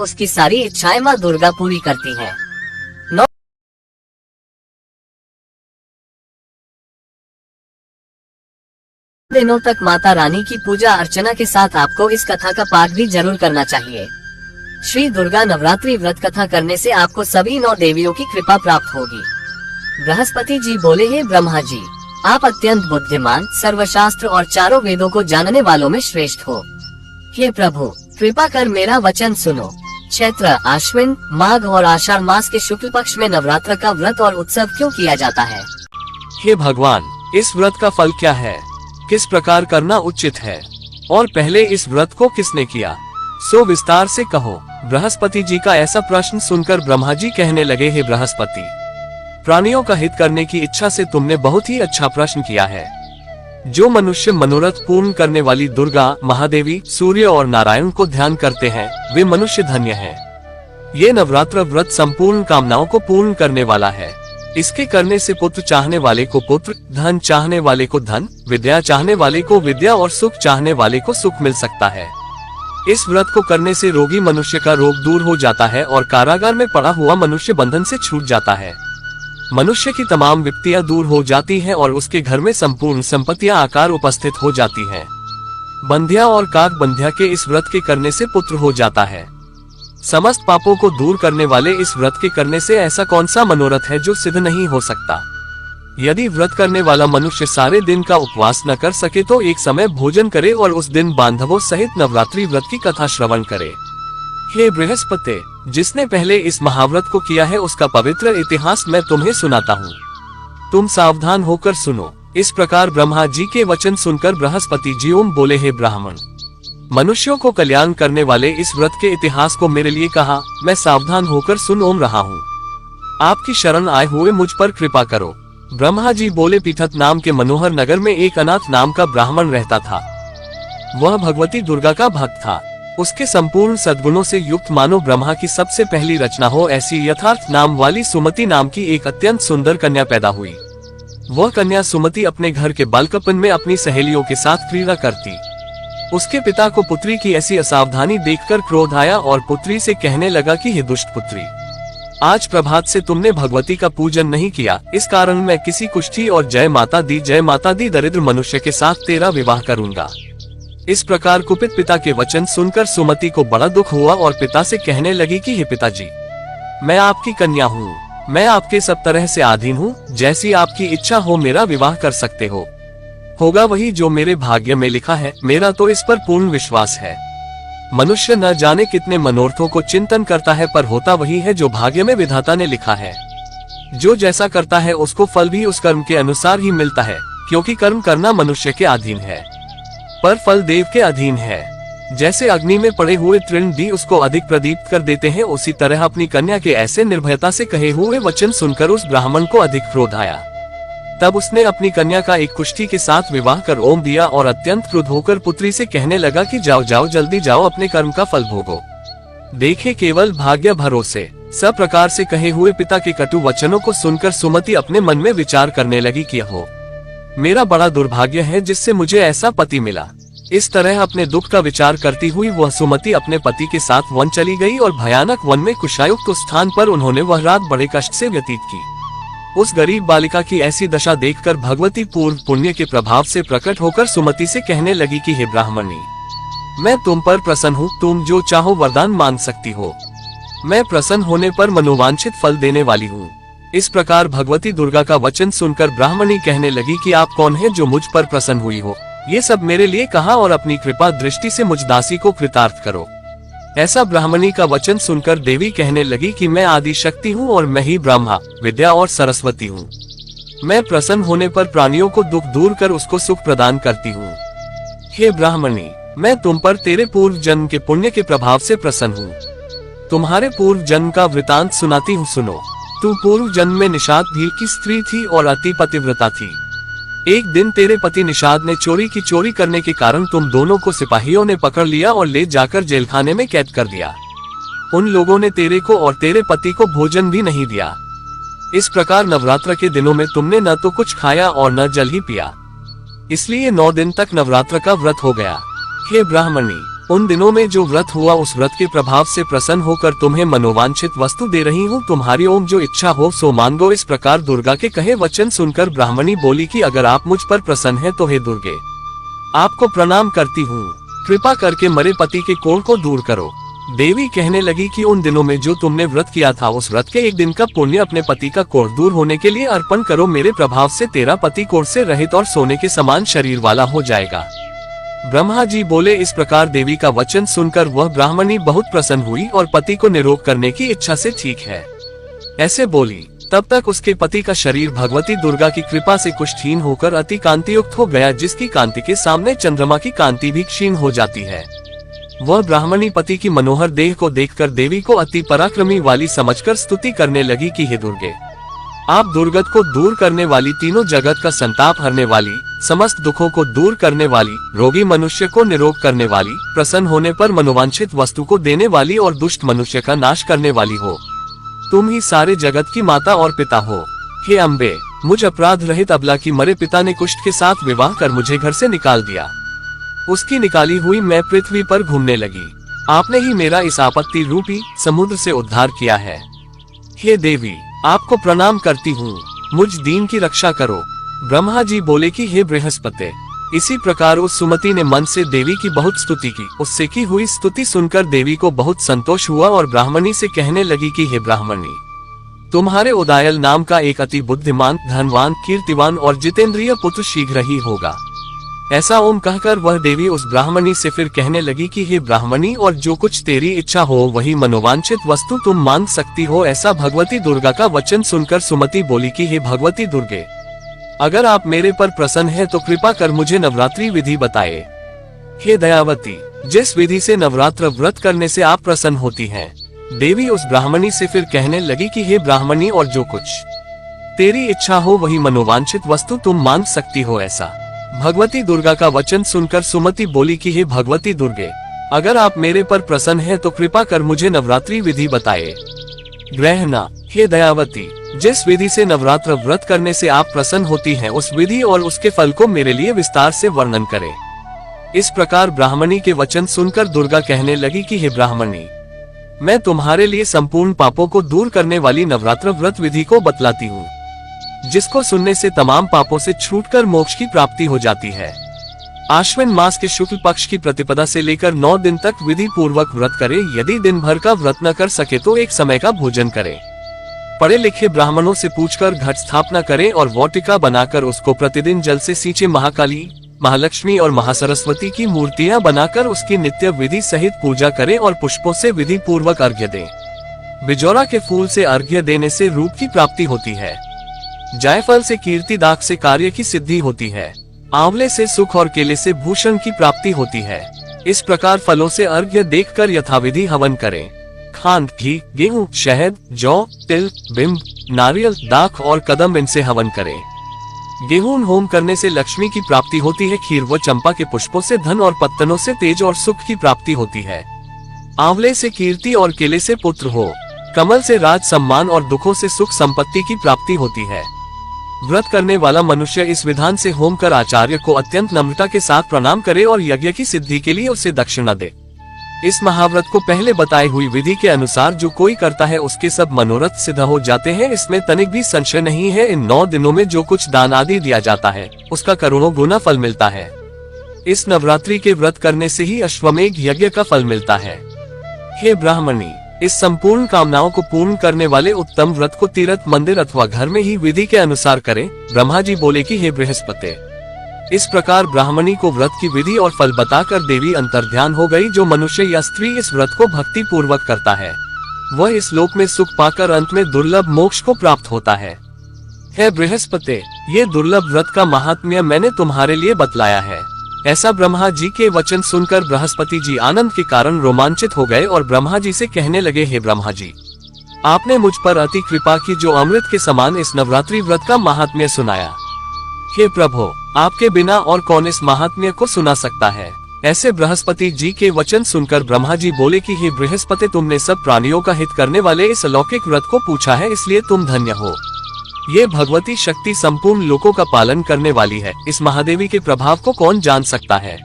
उसकी सारी इच्छाएं माँ दुर्गा पूरी करती हैं। 9 दिनों तक माता रानी की पूजा अर्चना के साथ आपको इस कथा का पाठ भी जरूर करना चाहिए। श्री दुर्गा नवरात्रि व्रत कथा करने से आपको सभी 9 देवियों की कृपा प्राप्त होगी। बृहस्पति जी बोले, हे ब्रह्मा जी, आप अत्यंत बुद्धिमान, सर्वशास्त्र और चारों वेदों को जानने वालों में श्रेष्ठ हो। हे प्रभु, कृपा कर मेरा वचन सुनो। चैत्र, आश्विन, माघ और आषाढ़ मास के शुक्ल पक्ष में नवरात्र का व्रत और उत्सव क्यों किया जाता है? हे भगवान, इस व्रत का फल क्या है? किस प्रकार करना उचित है? और पहले इस व्रत को किसने किया? सो विस्तार से कहो। बृहस्पति जी का ऐसा प्रश्न सुनकर ब्रह्मा जी कहने लगे, हे बृहस्पति, प्राणियों का हित करने की इच्छा से तुमने बहुत ही अच्छा प्रश्न किया है। जो मनुष्य मनोरथ पूर्ण करने वाली दुर्गा, महादेवी, सूर्य और नारायण को ध्यान करते हैं, वे मनुष्य धन्य हैं। ये नवरात्र व्रत संपूर्ण कामनाओं को पूर्ण करने वाला है। इसके करने से पुत्र चाहने वाले को पुत्र, धन चाहने वाले को धन, विद्या चाहने वाले को विद्या और सुख चाहने वाले को सुख मिल सकता है। इस व्रत को करने से रोगी मनुष्य का रोग दूर हो जाता है और कारागार में पड़ा हुआ मनुष्य बंधन से छूट जाता है। मनुष्य की तमाम विपत्तियां दूर हो जाती हैं और उसके घर में संपूर्ण संपत्तियां आकार उपस्थित हो जाती हैं। बंध्या और काक बंध्या के इस व्रत के करने से पुत्र हो जाता है। समस्त पापों को दूर करने वाले इस व्रत के करने से ऐसा कौन सा मनोरथ है जो सिद्ध नहीं हो सकता? यदि व्रत करने वाला मनुष्य सारे दिन का उपवास न कर सके तो एक समय भोजन करे और उस दिन बांधवों सहित नवरात्रि व्रत की कथा श्रवण करे। हे बृहस्पति, जिसने पहले इस महाव्रत को किया है उसका पवित्र इतिहास मैं तुम्हें सुनाता हूँ। तुम सावधान होकर सुनो। इस प्रकार ब्रह्मा जी के वचन सुनकर बृहस्पति जी ओम बोले, हे ब्राह्मण, मनुष्यों को कल्याण करने वाले इस व्रत के इतिहास को मेरे लिए कहा। मैं सावधान होकर सुन ओम रहा हूँ। आपकी शरण आए हुए मुझ पर कृपा करो। ब्रह्मा जी बोले, पीठत नाम के मनोहर नगर में एक अनाथ नाम का ब्राह्मण रहता था। वह भगवती दुर्गा का भक्त था। उसके संपूर्ण सद्गुणों से युक्त मानो ब्रह्मा की सबसे पहली रचना हो ऐसी यथार्थ नाम वाली सुमति नाम की एक अत्यंत सुंदर कन्या पैदा हुई। वह कन्या सुमति अपने घर के बालकपन में अपनी सहेलियों के साथ क्रीड़ा करती। उसके पिता को पुत्री की ऐसी असावधानी देखकर क्रोध आया और पुत्री से कहने लगा कि हे दुष्ट पुत्री, आज प्रभात से तुमने भगवती का पूजन नहीं किया, इस कारण मैं किसी कुष्ठी और जय माता दी दरिद्र मनुष्य के साथ तेरा विवाह करूंगा। इस प्रकार कुपित पिता के वचन सुनकर सुमति को बड़ा दुख हुआ और पिता से कहने लगी कि हे पिताजी, मैं आपकी कन्या हूँ, मैं आपके सब तरह से अधीन हूँ, जैसी आपकी इच्छा हो मेरा विवाह कर सकते हो। होगा वही जो मेरे भाग्य में लिखा है, मेरा तो इस पर पूर्ण विश्वास है। मनुष्य न जाने कितने मनोरथों को चिंतन करता है, पर होता वही है जो भाग्य में विधाता ने लिखा है। जो जैसा करता है उसको फल भी उस कर्म के अनुसार ही मिलता है, क्योंकि कर्म करना मनुष्य के अधीन है पर फल देव के अधीन है। जैसे अग्नि में पड़े हुए तृण भी उसको अधिक प्रदीप्त कर देते हैं, उसी तरह अपनी कन्या के ऐसे निर्भयता से कहे हुए वचन सुनकर उस ब्राह्मण को अधिक क्रोध आया। तब उसने अपनी कन्या का एक कुष्ठी के साथ विवाह कर ओम दिया और अत्यंत क्रुद्ध होकर पुत्री से कहने लगा कि जाओ जाओ, जल्दी जाओ, अपने कर्म का फल भोगो। देखे केवल भाग्य भरोसे। सब प्रकार से कहे हुए पिता के कटु वचनों को सुनकर सुमति अपने मन में विचार करने लगी कि हो मेरा बड़ा दुर्भाग्य है जिससे मुझे ऐसा पति मिला। इस तरह अपने दुख का विचार करती हुई वह सुमति अपने पति के साथ वन चली गई और भयानक वन में कुशायुक्त स्थान पर उन्होंने वह रात बड़े कष्ट से व्यतीत की। उस गरीब बालिका की ऐसी दशा देखकर भगवती पूर्व पुण्य के प्रभाव से प्रकट होकर सुमति से कहने लगी कि हे ब्राह्मणी, मैं तुम पर प्रसन्न हूँ, तुम जो चाहो वरदान मांग सकती हो। मैं प्रसन्न होने पर मनोवांछित फल देने वाली हूँ। इस प्रकार भगवती दुर्गा का वचन सुनकर ब्राह्मणी कहने लगी कि आप कौन है जो मुझ पर प्रसन्न हुई हो? ये सब मेरे लिए कहा और अपनी कृपा दृष्टि से मुझ दासी को कृतार्थ करो। ऐसा ब्राह्मणी का वचन सुनकर देवी कहने लगी कि मैं आदि शक्ति हूँ और मैं ही ब्रह्मा, विद्या और सरस्वती हूँ। मैं प्रसन्न होने पर प्राणियों को दुख दूर कर उसको सुख प्रदान करती हूँ। हे ब्राह्मणी, मैं तुम पर तेरे पूर्व जन्म के पुण्य के प्रभाव से प्रसन्न हूँ। तुम्हारे पूर्व जन्म का वृतांत सुनाती हूँ, सुनो। तू पूर्व जन्म में निषाद भील की स्त्री थी और अति पतिव्रता थी। एक दिन तेरे पति निषाद ने चोरी करने के कारण तुम दोनों को सिपाहियों ने पकड़ लिया और ले जाकर जेलखाने में कैद कर दिया। उन लोगों ने तेरे को और तेरे पति को भोजन भी नहीं दिया। इस प्रकार नवरात्र के दिनों में तुमने न तो कुछ खाया और न जल ही पिया, इसलिए 9 दिन तक नवरात्र का व्रत हो गया। हे ब्राह्मणी, उन दिनों में जो व्रत हुआ उस व्रत के प्रभाव से प्रसन्न होकर तुम्हें मनोवांछित वस्तु दे रही हूँ। तुम्हारी ओम जो इच्छा हो सो मांगो। इस प्रकार दुर्गा के कहे वचन सुनकर ब्राह्मणी बोली कि अगर आप मुझ पर प्रसन्न हैं तो हे दुर्गे, आपको प्रणाम करती हूँ। कृपा करके मरे पति के कोढ़ को दूर करो। देवी कहने लगी कि उन दिनों में जो तुमने व्रत किया था उस व्रत के एक दिन का पुण्य अपने पति का कोढ़ दूर होने के लिए अर्पण करो। मेरे प्रभाव से तेरा पति कोढ़ से रहित और सोने के समान शरीर वाला हो जाएगा। ब्रह्मा जी बोले। इस प्रकार देवी का वचन सुनकर वह ब्राह्मणी बहुत प्रसन्न हुई और पति को निरोग करने की इच्छा से ठीक है ऐसे बोली। तब तक उसके पति का शरीर भगवती दुर्गा की कृपा से कुष्ठहीन होकर अति कांतियुक्त हो गया, जिसकी कांति के सामने चंद्रमा की कांति भी क्षीण हो जाती है। वह ब्राह्मणी पति की मनोहर देह को देखकर देवी को अति पराक्रमी वाली समझकर स्तुति करने लगी कि हे दुर्गे, आप दुर्गत को दूर करने वाली, तीनों जगत का संताप हरने वाली, समस्त दुखों को दूर करने वाली, रोगी मनुष्य को निरोग करने वाली, प्रसन्न होने पर मनोवांछित वस्तु को देने वाली और दुष्ट मनुष्य का नाश करने वाली हो। तुम ही सारे जगत की माता और पिता हो। हे अम्बे, मुझ अपराध रहित अबला की मरे पिता ने कुष्ठ के साथ विवाह कर मुझे घर से निकाल दिया। उसकी निकाली हुई मैं पृथ्वी पर घूमने लगी। आपने ही मेरा इस आपत्ति रूपी समुद्र से उद्धार किया है। हे देवी, आपको प्रणाम करती हूँ, मुझ दीन की रक्षा करो। ब्रह्मा जी बोले कि हे बृहस्पति। इसी प्रकार उस सुमति ने मन से देवी की बहुत स्तुति की। उससे की हुई स्तुति सुनकर देवी को बहुत संतोष हुआ और ब्राह्मणी से कहने लगी कि हे ब्राह्मणी, तुम्हारे उदायल नाम का एक अति बुद्धिमान, धनवान, कीर्तिवान और जितेंद्रिय पुत्र शीघ्र ही होगा। ऐसा ओम कहकर वह देवी उस ब्राह्मणी से फिर कहने लगी कि हे ब्राह्मणी, और जो कुछ तेरी इच्छा हो वही मनोवांछित वस्तु तुम मांग सकती हो। ऐसा भगवती दुर्गा का वचन सुनकर सुमति बोली कि हे भगवती दुर्गे, अगर आप मेरे पर प्रसन्न हैं तो कृपा कर मुझे नवरात्रि विधि बताए। हे दयावती, जिस विधि से नवरात्र व्रत करने से आप प्रसन्न होती हैं। देवी उस ब्राह्मणी से फिर कहने लगी कि हे ब्राह्मणी, और जो कुछ तेरी इच्छा हो वही मनोवांछित वस्तु तुम मांग सकती हो। ऐसा भगवती दुर्गा का वचन सुनकर सुमति बोली कि हे भगवती दुर्गे, अगर आप मेरे पर प्रसन्न हैं तो कृपा कर मुझे नवरात्रि विधि बताए। ग्रहणा, हे दयावती, जिस विधि से नवरात्र व्रत करने से आप प्रसन्न होती हैं उस विधि और उसके फल को मेरे लिए विस्तार से वर्णन करें। इस प्रकार ब्राह्मणी के वचन सुनकर दुर्गा कहने लगी कि हे ब्राह्मणी, मैं तुम्हारे लिए संपूर्ण पापों को दूर करने वाली नवरात्र व्रत विधि को बतलाती हूँ, जिसको सुनने से तमाम पापों से छूटकर मोक्ष की प्राप्ति हो जाती है। आश्विन मास के शुक्ल पक्ष की प्रतिपदा से लेकर 9 दिन तक विधि पूर्वक व्रत करे। यदि दिन भर का व्रत न कर सके तो एक समय का भोजन करे। पढ़े लिखे ब्राह्मणों से पूछकर घट स्थापना करे और वाटिका बनाकर उसको प्रतिदिन जल से सींचे। महाकाली, महालक्ष्मी और महासरस्वती की मूर्तियां बनाकर उसकी नित्य विधि सहित पूजा करे और पुष्पों से विधि पूर्वक अर्घ्य दे। बिजौरा के फूल से अर्घ्य देने से रूप की प्राप्ति होती है। जायफल से कीर्ति, दाग से कार्य की सिद्धि होती है। आंवले से सुख और केले से भूषण की प्राप्ति होती है। इस प्रकार फलों से अर्घ्य देखकर यथाविधि हवन करें। खांड, घी, गेहूं, शहद, जौ, तिल, बिंब, नारियल, दाख और कदम इनसे हवन करें। गेहूं होम करने से लक्ष्मी की प्राप्ति होती है। खीर व चंपा के पुष्पों से धन और पत्तनों से तेज और सुख की प्राप्ति होती है। आंवले से कीर्ति और केले से पुत्र हो। कमल से राज सम्मान और दुखों से सुख संपत्ति की प्राप्ति होती है। व्रत करने वाला मनुष्य इस विधान से होम कर आचार्य को अत्यंत नम्रता के साथ प्रणाम करे और यज्ञ की सिद्धि के लिए उसे दक्षिणा दे। इस महाव्रत को पहले बताई हुई विधि के अनुसार जो कोई करता है उसके सब मनोरथ सिद्ध हो जाते हैं। इसमें तनिक भी संशय नहीं है। इन 9 दिनों में जो कुछ दान आदि दिया जाता है उसका करोड़ों गुना फल मिलता है। इस नवरात्रि के व्रत करने से ही अश्वमेघ यज्ञ का फल मिलता है। हे ब्राह्मणी, इस संपूर्ण कामनाओं को पूर्ण करने वाले उत्तम व्रत को तीर्थ, मंदिर अथवा घर में ही विधि के अनुसार करें। ब्रह्मा जी बोले कि हे बृहस्पति। इस प्रकार ब्राह्मणी को व्रत की विधि और फल बताकर देवी अंतर्ध्यान हो गई। जो मनुष्य या स्त्री इस व्रत को भक्ति पूर्वक करता है वह इस लोक में सुख पाकर अंत में दुर्लभ मोक्ष को प्राप्त होता है। हे बृहस्पति, ये दुर्लभ व्रत का महात्म्य मैंने तुम्हारे लिए बतलाया है। ऐसा ब्रह्मा जी के वचन सुनकर बृहस्पति जी आनंद के कारण रोमांचित हो गए और ब्रह्मा जी से कहने लगे, हे ब्रह्मा जी, आपने मुझ पर अति कृपा की जो अमृत के समान इस नवरात्रि व्रत का महात्म्य सुनाया। हे प्रभु, आपके बिना और कौन इस महात्म्य को सुना सकता है। ऐसे बृहस्पति जी के वचन सुनकर ब्रह्मा जी बोले कि हे बृहस्पति, तुमने सब प्राणियों का हित करने वाले इस अलौकिक व्रत को पूछा है, इसलिए तुम धन्य हो। ये भगवती शक्ति संपूर्ण लोकों का पालन करने वाली है। इस महादेवी के प्रभाव को कौन जान सकता है।